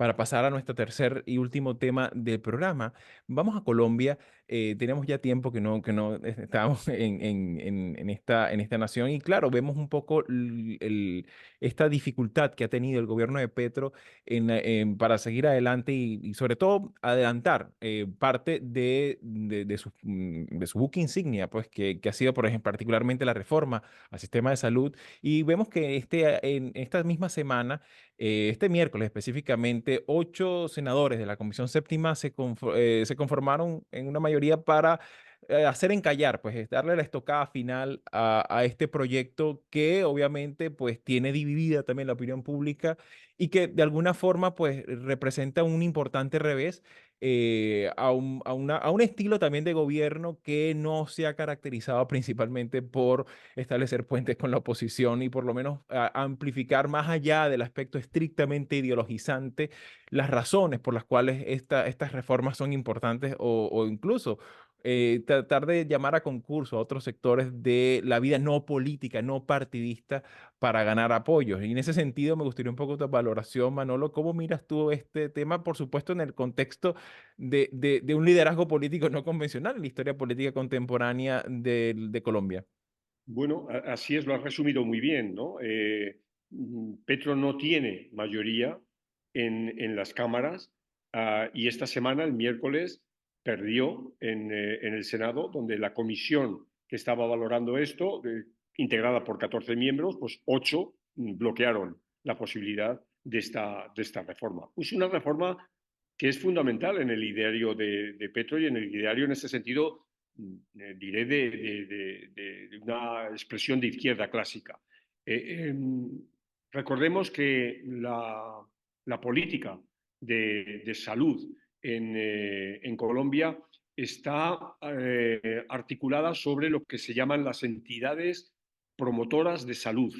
para pasar a nuestro tercer y último tema del programa, vamos a Colombia. Tenemos ya tiempo que no estábamos en esta nación y claro, vemos un poco esta dificultad que ha tenido el gobierno de Petro para seguir adelante y sobre todo adelantar parte de su buque insignia, pues que ha sido, por ejemplo, particularmente la reforma al sistema de salud. Y vemos que en esta misma semana, este miércoles específicamente, 8 senadores de la Comisión Séptima se conformaron en una mayoría para hacer encallar, pues darle la estocada final a este proyecto que obviamente pues tiene dividida también la opinión pública y que de alguna forma pues representa un importante revés a un estilo también de gobierno que no se ha caracterizado principalmente por establecer puentes con la oposición y por lo menos amplificar más allá del aspecto estrictamente ideologizante las razones por las cuales estas reformas son importantes o incluso tratar de llamar a concurso a otros sectores de la vida no política, no partidista para ganar apoyos. Y en ese sentido me gustaría un poco tu valoración, Manolo. ¿Cómo miras tú este tema? Por supuesto, en el contexto de un liderazgo político no convencional en la historia política contemporánea de Colombia. Bueno, así es, lo has resumido muy bien, ¿no? Petro no tiene mayoría en las cámaras, y esta semana, el miércoles, perdió en el Senado, donde la comisión que estaba valorando esto, integrada por 14 miembros, pues 8 bloquearon la posibilidad de esta reforma. Es una reforma que es fundamental en el ideario de Petro y en el ideario, en ese sentido, diré, de una expresión de izquierda clásica. Eh, eh, Recordemos que la política de salud en Colombia está articulada sobre lo que se llaman las entidades promotoras de salud,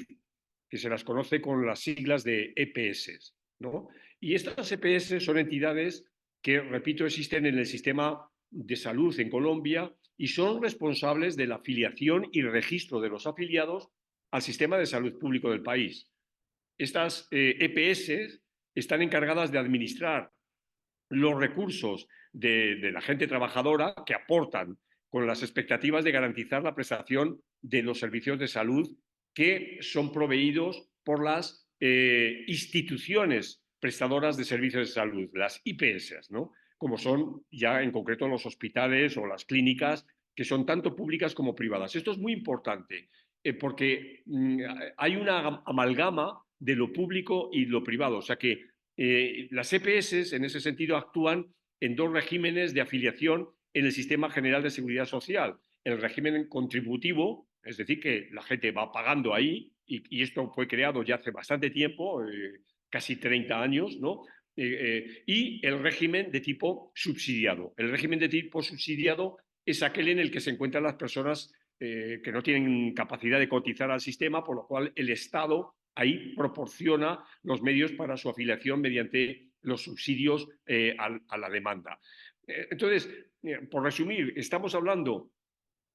que se las conoce con las siglas de EPS, ¿no? Y estas EPS son entidades que, repito, existen en el sistema de salud en Colombia y son responsables de la afiliación y registro de los afiliados al sistema de salud público del país. Estas EPS están encargadas de administrar los recursos de la gente trabajadora que aportan con las expectativas de garantizar la prestación de los servicios de salud que son proveídos por las instituciones prestadoras de servicios de salud, las IPS, ¿no? Como son ya en concreto los hospitales o las clínicas, que son tanto públicas como privadas. Esto es muy importante porque hay una amalgama de lo público y lo privado. O sea que las EPS, en ese sentido, actúan en dos regímenes de afiliación en el Sistema General de Seguridad Social. El régimen contributivo, es decir, que la gente va pagando ahí, y esto fue creado ya hace bastante tiempo, casi 30 años, ¿no? Y el régimen de tipo subsidiado. El régimen de tipo subsidiado es aquel en el que se encuentran las personas que no tienen capacidad de cotizar al sistema, por lo cual el Estado ahí proporciona los medios para su afiliación mediante los subsidios a la demanda. Entonces, por resumir, estamos hablando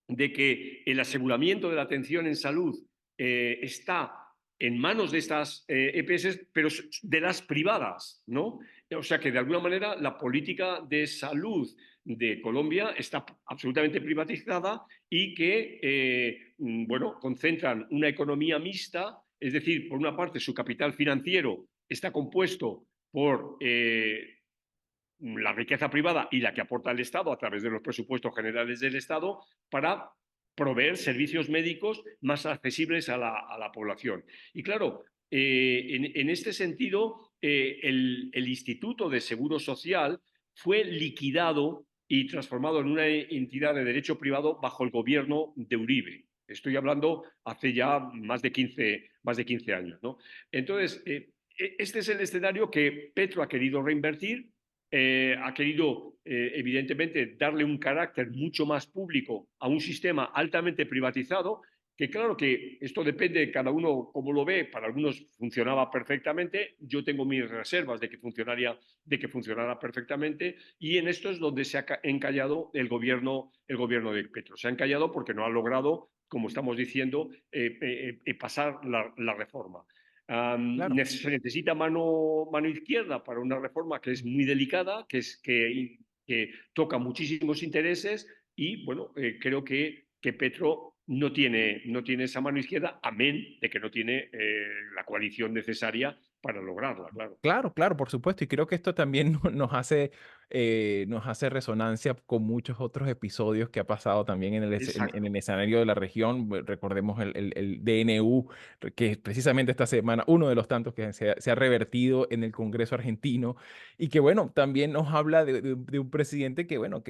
de que el aseguramiento de la atención en salud está en manos de estas EPS, pero de las privadas, ¿no? O sea que de alguna manera la política de salud de Colombia está absolutamente privatizada y que, bueno, concentran una economía mixta, es decir, por una parte su capital financiero está compuesto por la riqueza privada y la que aporta el Estado a través de los presupuestos generales del Estado para proveer servicios médicos más accesibles a la población. Y claro, en este sentido, el Instituto de Seguro Social fue liquidado y transformado en una entidad de derecho privado bajo el gobierno de Uribe. Estoy hablando hace ya más de 15 años, ¿no? Entonces, este es el escenario que Petro ha querido reinvertir, ha querido, evidentemente, darle un carácter mucho más público a un sistema altamente privatizado, que claro que esto depende de cada uno cómo lo ve. Para algunos funcionaba perfectamente, yo tengo mis reservas de que funcionara perfectamente, y en esto es donde se ha encallado el gobierno de Petro. Se ha encallado porque no ha logrado, como estamos diciendo, pasar la reforma. Claro. Se necesita mano izquierda para una reforma que es muy delicada, que toca muchísimos intereses y, bueno, creo que Petro no tiene esa mano izquierda, amén de que no tiene la coalición necesaria para lograrla, claro. Claro, claro, por supuesto. Y creo que esto también nos hace resonancia con muchos otros episodios que ha pasado también en el Exacto. escenario de la región. Recordemos el DNU, que precisamente esta semana, uno de los tantos que se ha revertido en el Congreso argentino, y que bueno, también nos habla de un presidente que, bueno,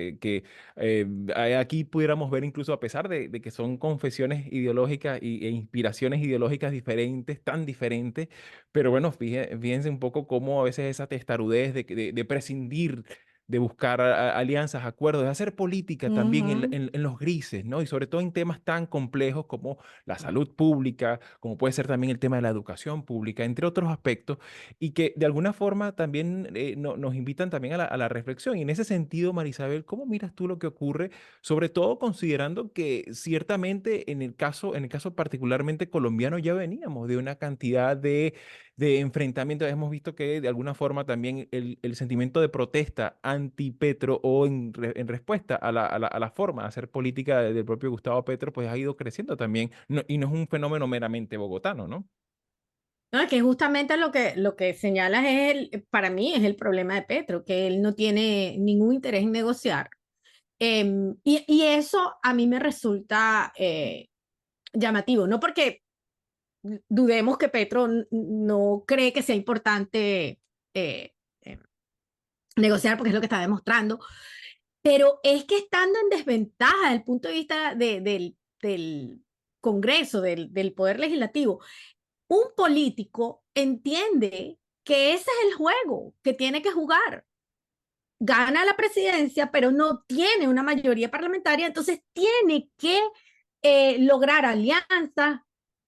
aquí pudiéramos ver incluso a pesar de que son confesiones ideológicas e inspiraciones ideológicas diferentes, tan diferentes, pero bueno, fíjense un poco cómo a veces esa testarudez de prescindir, de buscar alianzas, acuerdos, de hacer política también Ujú. en los grises, ¿no? Y sobre todo en temas tan complejos como la salud pública, como puede ser también el tema de la educación pública, entre otros aspectos, y que de alguna forma también nos invitan también a la reflexión. Y en ese sentido, Marisabel, ¿cómo miras tú lo que ocurre? Sobre todo considerando que ciertamente en el caso particularmente colombiano ya veníamos de una cantidad de enfrentamiento. Hemos visto que de alguna forma también el sentimiento de protesta anti-Petro o en respuesta a la forma de hacer política del propio Gustavo Petro, pues ha ido creciendo también. Y no es un fenómeno meramente bogotano, ¿no? No, que justamente lo que señalas para mí es el problema de Petro, que él no tiene ningún interés en negociar. Y eso a mí me resulta llamativo, no porque dudemos que Petro no cree que sea importante eh, eh, negociar, porque es lo que está demostrando, pero es que estando en desventaja desde el punto de vista del Congreso, del Poder Legislativo, un político entiende que ese es el juego que tiene que jugar. Gana la presidencia, pero no tiene una mayoría parlamentaria, entonces tiene que lograr alianzas.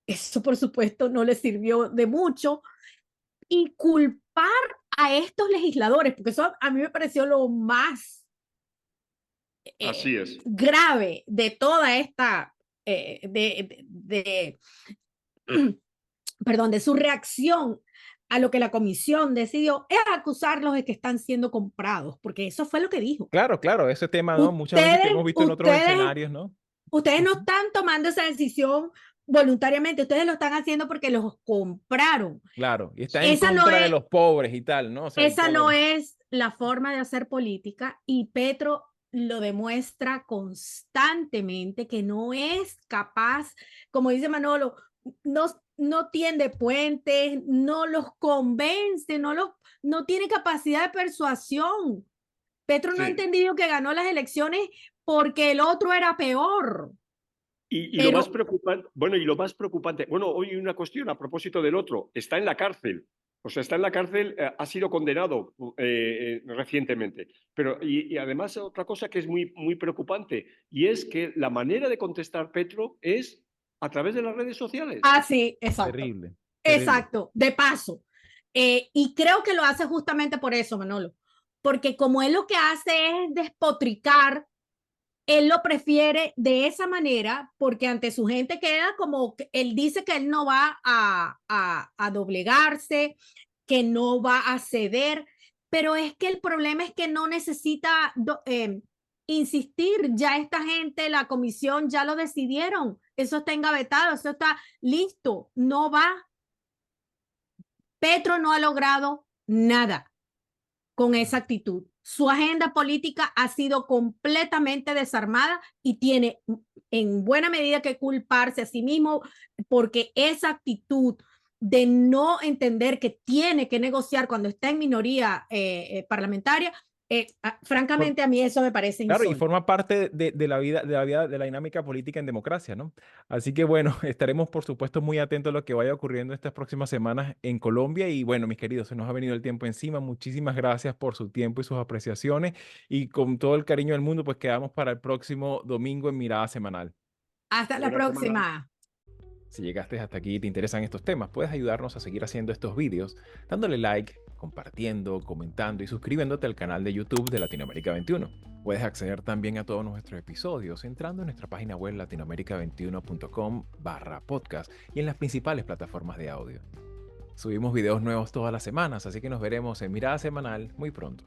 Eso, por supuesto, no le sirvió de mucho. Y culpar a estos legisladores, porque eso a mí me pareció lo más Así es. grave de toda esta, perdón, de su reacción a lo que la comisión decidió, es acusarlos de que están siendo comprados, porque eso fue lo que dijo. Claro, claro, ese tema, ¿no? Muchas veces que hemos Ustedes, visto en otros ustedes, escenarios, ¿no? ustedes no Ujú. están tomando esa decisión voluntariamente, ustedes lo están haciendo porque los compraron. Claro, y está en Esa no contra de es, los pobres y tal, ¿no? O sea, y esa todo no lo... es la forma de hacer política y Petro lo demuestra constantemente que no es capaz, como dice Manolo, no, no tiende puentes, no los convence, no tiene capacidad de persuasión. Petro no ha Sí. entendido que ganó las elecciones porque el otro era peor. Y lo más Pero preocupante, bueno, y lo más preocupante, bueno, hoy una cuestión a propósito del otro, está en la cárcel. O sea, está en la cárcel, ha sido condenado recientemente. Pero, y además otra cosa que es muy, muy preocupante, y es que la manera de contestar Petro es a través de las redes sociales. sí, exacto, Terrible, terrible. exacto, de paso. Y creo que lo hace justamente por eso, Manolo, porque como él lo que hace es despotricar, él lo prefiere de esa manera porque ante su gente queda como que él dice que él no va a doblegarse, que no va a ceder, pero es que el problema es que no necesita insistir, ya esta gente, la comisión ya lo decidieron, eso está engavetado, eso está listo, no va. Petro no ha logrado nada con esa actitud. Su agenda política ha sido completamente desarmada y tiene en buena medida que culparse a sí mismo porque esa actitud de no entender que tiene que negociar cuando está en minoría parlamentaria, francamente a mí eso me parece Claro, y insólito. forma parte de la dinámica política en democracia, ¿no? Así que bueno, estaremos por supuesto muy atentos a lo que vaya ocurriendo estas próximas semanas en Colombia. Y bueno, mis queridos, se nos ha venido el tiempo encima. Muchísimas gracias por su tiempo y sus apreciaciones. Y con todo el cariño del mundo, pues quedamos para el próximo domingo en Mirada Semanal. Hasta la Buena semana. próxima. Si llegaste hasta aquí y te interesan estos temas, puedes ayudarnos a seguir haciendo estos vídeos dándole like, compartiendo, comentando y suscribiéndote al canal de YouTube de Latinoamérica 21. Puedes acceder también a todos nuestros episodios entrando en nuestra página web latinoamerica21.com/podcast y en las principales plataformas de audio. Subimos videos nuevos todas las semanas, así que nos veremos en Mirada Semanal muy pronto.